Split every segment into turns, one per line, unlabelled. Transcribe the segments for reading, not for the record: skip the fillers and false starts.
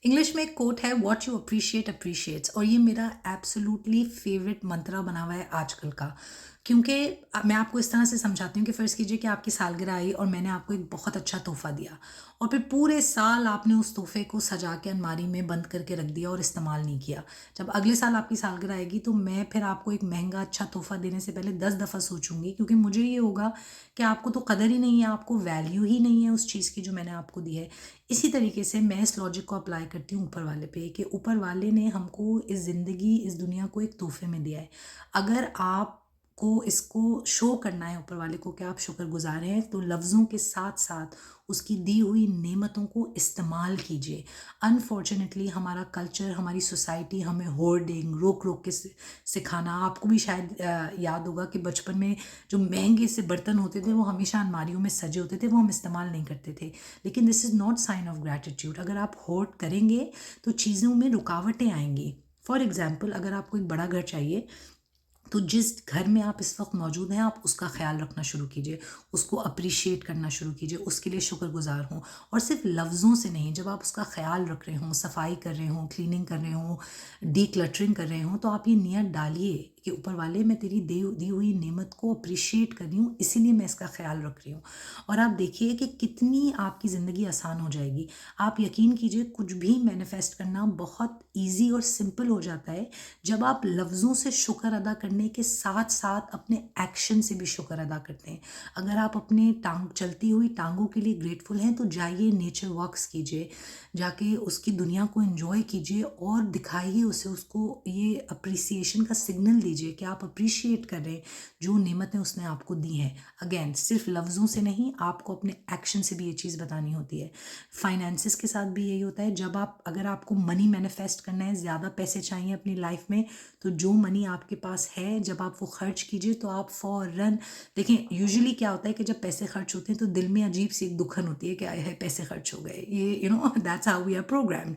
English में एक coat है, व्हाट यू अप्रिशिएट अप्रिशिएट्स, और ये मेरा एब्सोल्युटली फेवरेट मंत्रा बना हुआ है आजकल का। क्योंकि मैं आपको इस तरह से समझाती हूँ कि फ़र्ज़ कीजिए कि आपकी सालगिरह आई और मैंने आपको एक बहुत अच्छा तोहफ़ा दिया, और फिर पूरे साल आपने उस तोहफ़े को सजा के अलमारी में बंद करके रख दिया और इस्तेमाल नहीं किया। जब अगले साल आपकी सालगिरह आएगी तो मैं फिर आपको एक महंगा अच्छा तोहफ़ा देने से पहले 10 दफ़ा सोचूंगी, क्योंकि मुझे ये होगा कि आपको तो कदर ही नहीं है, आपको वैल्यू ही नहीं है उस चीज़ की जो मैंने आपको दी है। इसी तरीके से मैं इस लॉजिक को अप्लाई करती हूँ ऊपर वाले पे, कि ऊपर वाले ने हमको इस ज़िंदगी, इस दुनिया को एक तोहफे में दिया है। अगर आपको इसको शो करना है ऊपर वाले को कि आप शुक्रगुजार हैं, तो लफ्ज़ों के साथ साथ उसकी दी हुई नेमतों को इस्तेमाल कीजिए। अनफॉर्चुनेटली हमारा कल्चर, हमारी सोसाइटी हमें होर्डिंग, रोक रोक के सिखाना, आपको भी शायद याद होगा कि बचपन में जो महंगे से बर्तन होते थे वो हमेशा अलमारियों में सजे होते थे, वो हम इस्तेमाल नहीं करते थे। लेकिन this is not sign of gratitude. अगर आप होर्ड करेंगे तो चीज़ों में रुकावटें आएंगी। फॉर एग्जाम्पल, अगर आपको एक बड़ा घर चाहिए, तो जिस घर में आप इस वक्त मौजूद हैं, आप उसका ख्याल रखना शुरू कीजिए, उसको अप्रिशिएट करना शुरू कीजिए, उसके लिए शुक्रगुजार हों। और सिर्फ लफ्ज़ों से नहीं, जब आप उसका ख्याल रख रहे हों, सफाई कर रहे हों, क्लीनिंग कर रहे हों, डी क्लटरिंग कर रहे हों, तो आप ये नियत डालिए कि ऊपर वाले, मैं तेरी दी हुई नेमत को अप्रिशिएट कर रही हूँ, इसीलिए मैं इसका ख्याल रख रही हूँ। और आप देखिए कि कितनी आपकी ज़िंदगी आसान हो जाएगी। आप यकीन कीजिए, कुछ भी मैनिफेस्ट करना बहुत ईजी और सिंपल हो जाता है जब आप लफ्ज़ों से शुक्र अदा करने के साथ साथ अपने एक्शन से भी शुक्र अदा करते हैं। अगर आप अपने चलती हुई टांगों के लिए ग्रेटफुल हैं, तो जाइए नेचर वॉक्स कीजिए, जाके उसकी दुनिया को एंजॉय कीजिए और दिखाइए उसे, उसको ये अप्रिसिएशन का सिग्नल दीजिए कि आप अप्रिशिएट कर रहे हैं जो नेमतें उसने आपको दी हैं। अगेन, सिर्फ लफ्ज़ों से नहीं, आपको अपने एक्शन से भी ये चीज़ बतानी होती है। फाइनेंसिस के साथ भी यही होता है। जब आप, अगर आपको मनी मैनिफेस्ट करना है, ज़्यादा पैसे चाहिए अपनी लाइफ में, तो जो मनी आपके पास है, जब आप वो खर्च कीजिए तो आप फ़ौरन देखें, यूजुअली क्या होता है कि जब पैसे खर्च होते हैं तो दिल में अजीब सी एक दुखन होती है कि आए है पैसे खर्च हो गए, ये that's how we are programmed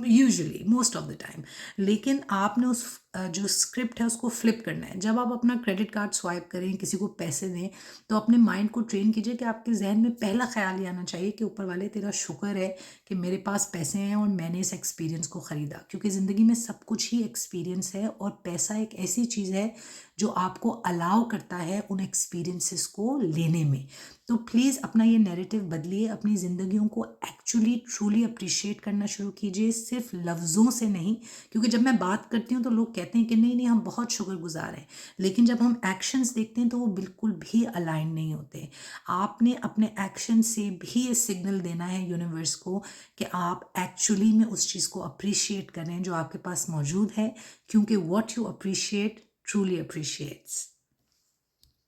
usually, most of the time. लेकिन आपने उस जो स्क्रिप्ट है उसको फ्लिप करना है। जब आप अपना क्रेडिट कार्ड स्वाइप करें, किसी को पैसे दें, तो अपने माइंड को ट्रेन कीजिए कि आपके जहन में पहला ख्याल ये आना चाहिए कि ऊपर वाले, तेरा शुक्र है कि मेरे पास पैसे हैं और मैंने इस एक्सपीरियंस को ख़रीदा। क्योंकि ज़िंदगी में सब कुछ ही एक्सपीरियंस है, और पैसा एक ऐसी चीज़ है जो आपको अलाउ करता है उन एक्सपीरियंसेस को लेने में। तो प्लीज़ अपना ये नैरेटिव बदलिए, अपनी ज़िंदगियों को एक्चुअली ट्रूली अप्रिशिएट करना शुरू कीजिए, सिर्फ लफ्ज़ों से नहीं। क्योंकि जब मैं बात करती हूँ तो लोग कहते हैं कि नहीं नहीं, हम बहुत शुक्रगुजार हैं, लेकिन जब हम एक्शंस देखते हैं तो वो बिल्कुल भी अलाइन नहीं होते। आपने अपने एक्शन से भी ये सिग्नल देना है यूनिवर्स को कि आप एक्चुअली में उस चीज़ को अप्रिशिएट करें जो आपके पास मौजूद है, क्योंकि what you appreciate truly appreciates.